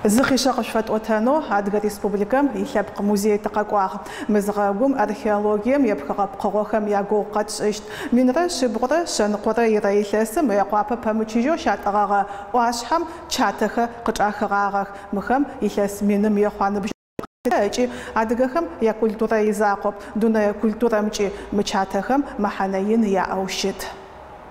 زخيشة قشفت أوتانو عدد ريسبوبليكام يلبق موزي تقاقواغ مزغاقوم أرخيولوجيام يبقى بقوخم ياقو قدشت من رش بغرة شنقرة يريلسم يقوابا بامتشيجو شاتغاغ واشحم شاتخ قجاخغاغ مخم يلس منم يخوان بش عدغخم يا كولتورا يزاقوب دون كولتورا مشاتخم محانين يا أوشت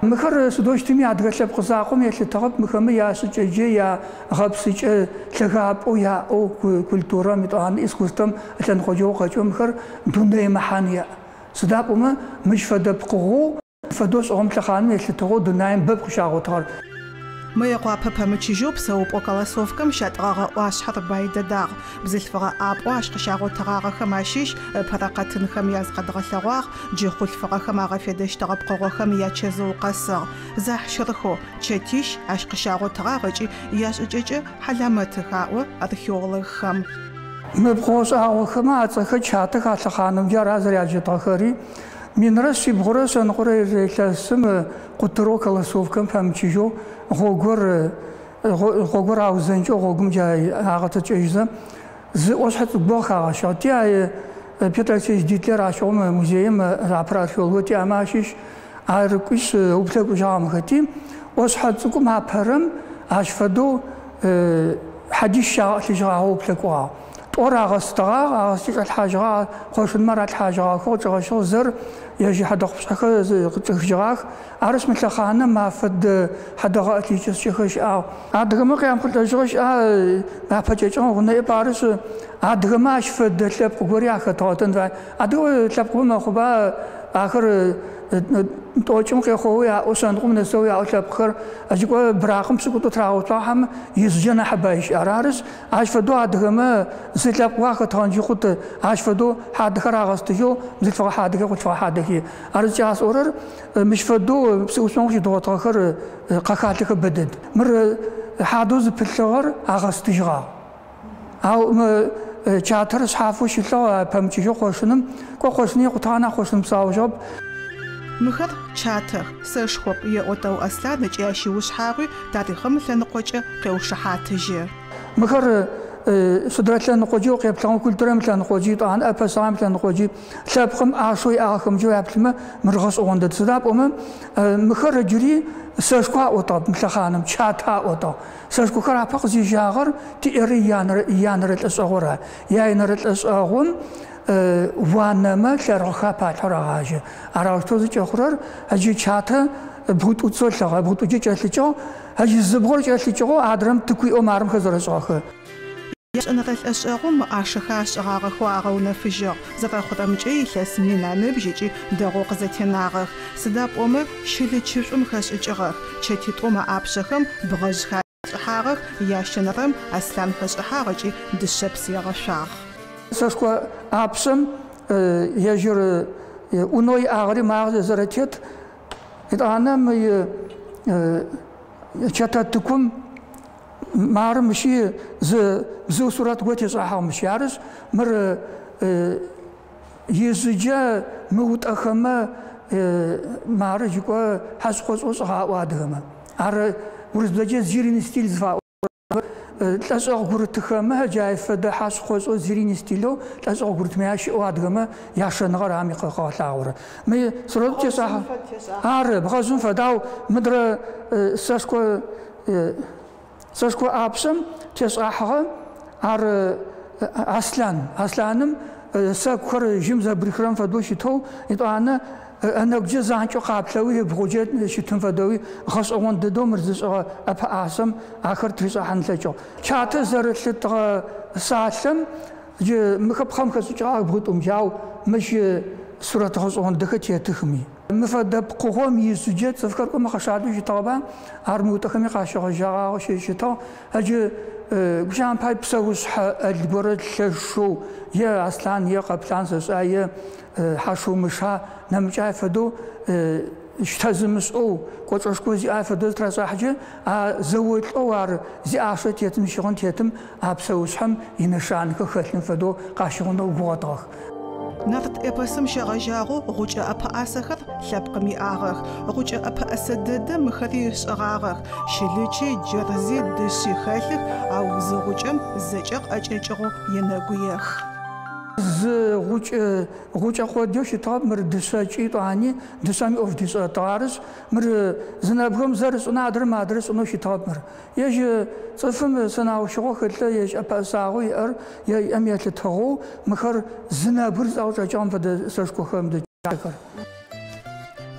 مخر سدوشتمي عدغلب قزاقوم يلتغب مخم يا سجي يا غبسج لغاب او يا او كولتورا متوان اسكوستم عشان خجو قجو مخر دون محانيا سدابوما مش فدبقو فدوس ام تخان يلتغو دونايم ببقشاغو تار ما يقوى بابا متشيجوب سوب وكالاسوفكم شاتغاغ واش حرباي دداغ بزلفغا اب واش قشاغو تغاغ خماشيش فرقتن خمياز قدغلغواغ جي خلفغا خماغ فيدش تغبقغو خميا تشزو قصر زح شرخو تشتيش اش قشاغو تغاغجي ياش اجج حلامتغاو ارخيولغ خم مبقوس اغو خما تخچاتغا تخانم جارازرياجي تخري من رشي بغرس نقري لسم قطرو كالاسوفكم فمتشيجو غوغور اوزنجو غوغم جاي اغت جيزم ز اوشحت بوخا شاتيا بيتاكسي ديتلر اشوم موزيم رابراشولوتي اماشيش اركوش اوبتكو جام ختيم اوشحت كما برم اشفدو حديث شاغو بلكوا طورا غستغا غستيك الحاجه خوش المرات الحاجه خوجا شو زر يجي حدا خبشخ جراخ عرس مثل خانه ما فد حدا غاتي تشخش او ادغم قيام كنت جوش ما فججون غني بارس ادغم اش فد لب غوريا خطوتن ادو لب ما خبا اخر توچم که خویا اوسندقم نسویا لب خر اجو براقم سكوت تراو تاهم يزجنا حبايش ارارس اش فدو ادغم زلب واخ تانجي خد اش فدو حد خراغستيو زلف حد خد حد ارجاس اورر مش فدو بسوسونش دو تاخر قخاتك بدد مر حادوز بلور اغستيغا او چاتر صحافو شلو پمچيو خوشنم خوشني قطانا خوشنم ساوجب مخر چاتر سشخوب يوتو اسلان جاشي وشحاغي تاريخم لنقوجه قوشحاتجه مخر سدرت لنقوجو قبلان كولتورم لنقوجي طان ابسام لنقوجي شابخم اشوي اخم جو يابلم مرغس اوند سداب مخر جري سشكوا اوتو مخانم چاتا اوتو سشكو خرا فقزي جاغر تيري يانر الاسغورا ياينر الاسغون وانما شرخا پاتراغاجه اراوتوز چخرر اجي چاته بوت اوتسولخا بوت اوجي چلچو اجي زبغور چلچو ادرم تكوي اومارم خزرسخه يش انا الاشغوم اشخاش غاغخ واغون فجر زفا خدامجي لسمينا نبجي دغو قزتناغ سداب اومر شلچشم خشچغ چتيطوم ابشخم بغجخ حاغ ياشنرم اسلام خشحاغجي دشبسيغشاغ سشكو ابسم يجر اونوي اغري ماغ زرتيت ادانم چتاتكم مار مشي زو صورت غوتي صحه مشيارس مر يزجا موت اخما مار جكو حسقوص صحه وادهما ار ورزدجه زيرين ستيل زفا تاسو غورت خما جاي فد حسقوص زيرين ستيلو تاسو غورت ماشي وادهما ياشنغر امي قخالاور مي صورت صحه ار بغزون فداو مدر ساسكو سشكو ابسم تساحه ار اسلانم سكر جمزه بريخرام فدوشي تو انا جزانچو قابلوي بوجت شتن فدوي خاص اون ددو مرزس ابا اسم اخر تريصحن لچو چات زرلت سالم مخبخم خصچا بوتم جاو مش صورت خاص اون دخت يتخمي مفدب قوم يسجد سفكركم خشادو جتابا ارموت خمي قاشو جاغا شيشتا اجي جان بايب سوس البرد شو يا اصلا يا قبلان ساي حشو مشا نمجا فدو اشتزمس او قوشكو زي افدو تراسحجه زوت اوار زي اشت يتم شغن يتم ابسوسهم ينشان خلن فدو قاشو نو غوطخ نرت إبسم شغجاغو غوجة أبا أسخر لبقمي آغر غوجة أبا أسدد مخريش آغر شلوشي جرزي دشي خالخ أو زغوجم زجر أججغو ينغويخ غوجة خوديوش طاب مر دساجي طاني دسامي أوف دس طارس مر زنابهم زرس ونادر مادرس ونوشي طاب مر يج صفم سناو شغو خلتا يج أبا ساغوي أر يا أميات تغو مخر زنابرز أو جام فد سرشكو خم دجاكر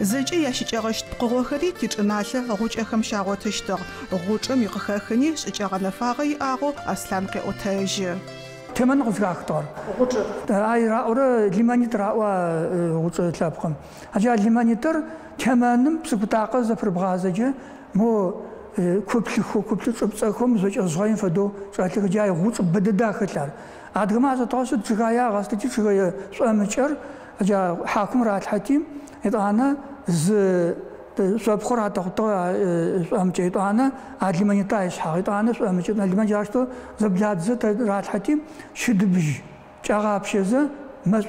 زجي ياشجغشت قغوخري تجناله غوجة خم شاغوتشتغ غوجة ميقخخني شجغنا فاغي آغو أسلام قي أوتاجي تمن غزاختار غوجة أي رأورا لمانيت رأوا غوجة تلابقم أجا لمانيتر تمنم بسبتاقة زفر بغازجة مو كوبل شبصكم زوج أصغين فدو شاتلك جاي غوجة بددا خطلار أدغما زتوسط جايا غاستي شوية سوامشر أجا حاكم رات حتيم إذا أنا سبخورات تقطع سوامشي أنا أدلماني تايش حاجة أنا سوامشي أدلمان جاشتو زبلاد زت رات حتيم شد بيجي جاغا بشيزة مس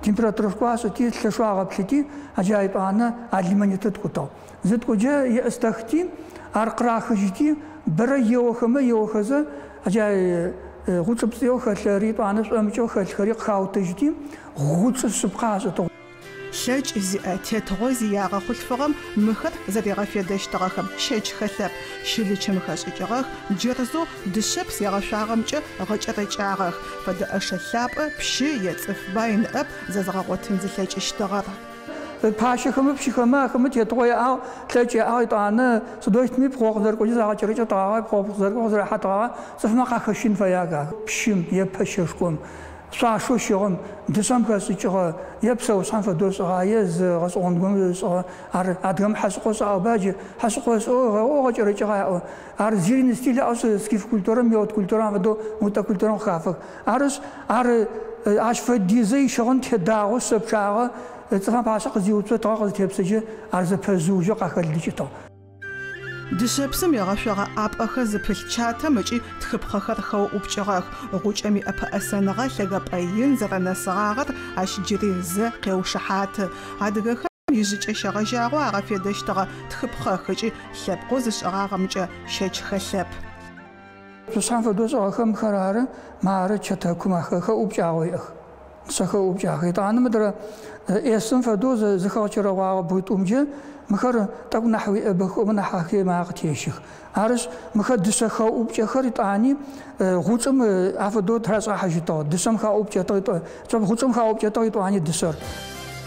температура класса ти слышала плети ажайт ана алимани туткуто зиткuje ястахти аркрахжити бер йохма йохаза ажай гуцпс йохалрит ана сомчо халхри хаутжити гуцсбхаза то شج زي تغوزي ياغا خلفغم مخر زديغا فيدش تغاخم شج خلب شلچ مخش جغاخ جرزو دشبس ياغا شاغمچ غچرچاغ فد اشلاب بشي يصف باين اب ززغوتن زلچ اشتغار باشا خم بشخما خم تيتوي او تلچ او طانه سدوشت مي بخوغزر كوجي زاغا چرچ طاغا بخوغزر كوزر حطا صفما خشين فياغا بشيم يبششكم شو شغم دسام كاسيجا يبسو سانفا دوس غايز غصوندغم ادغم حسقوس او باجي حسقوس او غجرجا ار زين ستيل اوس سكيف كولتورا ميوت كولتورا ودو موتا كولتورا خافك ارس ار اشف ديزي شغن تداغو سبشاغا تصفا باشق زيوتو طاغ تيبسجي ارز بزوجو قخلديتو دشبسم يغشغا ابخ زبلچاتا مچي تخبخخر خو اوبچغاخ غوچمي ابا اسنغا لغباين زرنسغاغر اشجري ز قيوشحات ادغخ يجچ شغجاغو اغفيدشتغا تخبخخچي لبقوز شغاغمچ شچ خلب سانفا دوزو خم خرار مار چتاكما خخ اوبچاوي سخ اوبچاخي تانمدر اسن فدوز زخاچروا بوتومجه مخر تاكو نحوي ابخو منحاكي ماغتيشخ عرس مخر دسخا اوبچخر تاني غوچم افدو ترصا حجتو دسم خا اوبچتو صب غوچم خا اوبچتو تاني دسر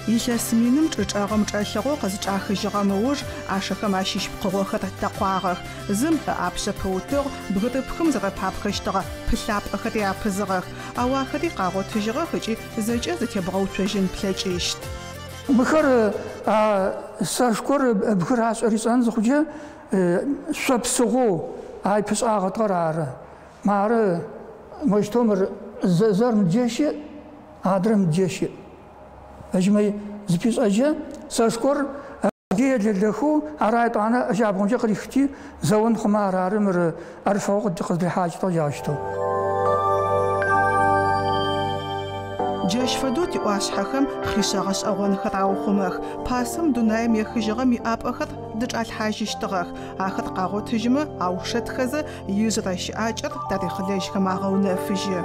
يشاسمينم چچاغم چاشغو قزچاخجغم وج اشخم اشيش بقوخر تقواغ زم ابشپوتور بغدبخم زغپابخشتغ پلاب اخدي ابزغ اواخدي قاغو تجغ خجي زجه زتبغو تجن بلچيشت مخر ساشكور بخراس ريسان زخجه سبسغو اي بساغ قرار مار مجتمر زرم جيشي ادرم جيشي اجمي زبيس اجا ساشكور ديال لخو ارايت انا جابونجا قريختي زون خمار مر ارفوق دقد حاجه طجاشتو جاش فدوتي واشحخم خيشاغش اوان خراو خمخ باسم دونايم يخجغم ابخر دجال حاجشتغخ اخر قاغو تجمه او شتخز يزرش اجر تاريخ ليش كما نفجي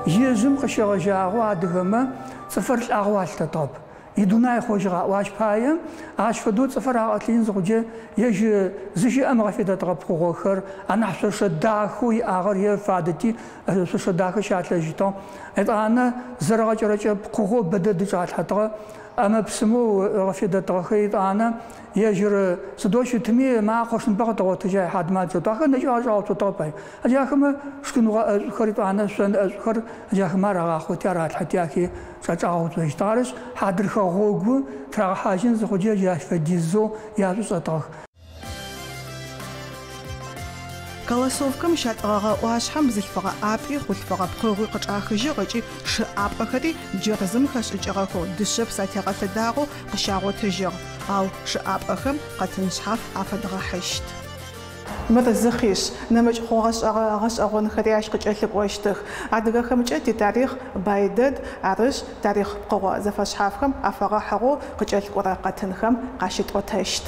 يزم خشاغاغو ادغما صفر الاغوال تطاب يدوناي خوجغا واش بايم اش فدوت صفر اغاتلين زوجه يج زجي امر في تطرب خوخر انا حسش داخوي اغر يفادتي حسش داخ شاتلجتو انا زرغه جرجه قوغو بدد جات حتى اما بسمو رفيد ترخيط انا يجر سدوش تمي ما خوشن بقى تجاه حد ما تطاخ نجا جاو تطبي اجاكم شكون خريط انا سن اخر اجاكم راه خوتيرات حتى كي تاعو تشتارس حاضر خوغو ترى حاجن زوجي جاش فديزو يا تطاخ كلاسوفكم شاتغا واشحم زلفغا ابي خلفغا بقوغي قچاخجي قچي ش ابخدي جرزم خشجغاكو دشب ساتيغا تداغو قشاغو تجيغ او ش ابخم قتنشحف افدغا حشت مر زخيش نمج غش أغون خرياش قجلك واشتخ عدقا خمجة تاريخ بايدد عرش تاريخ قوة زفاش حافهم أفغا حغو قجلك وراقتنخم قاشت وتشت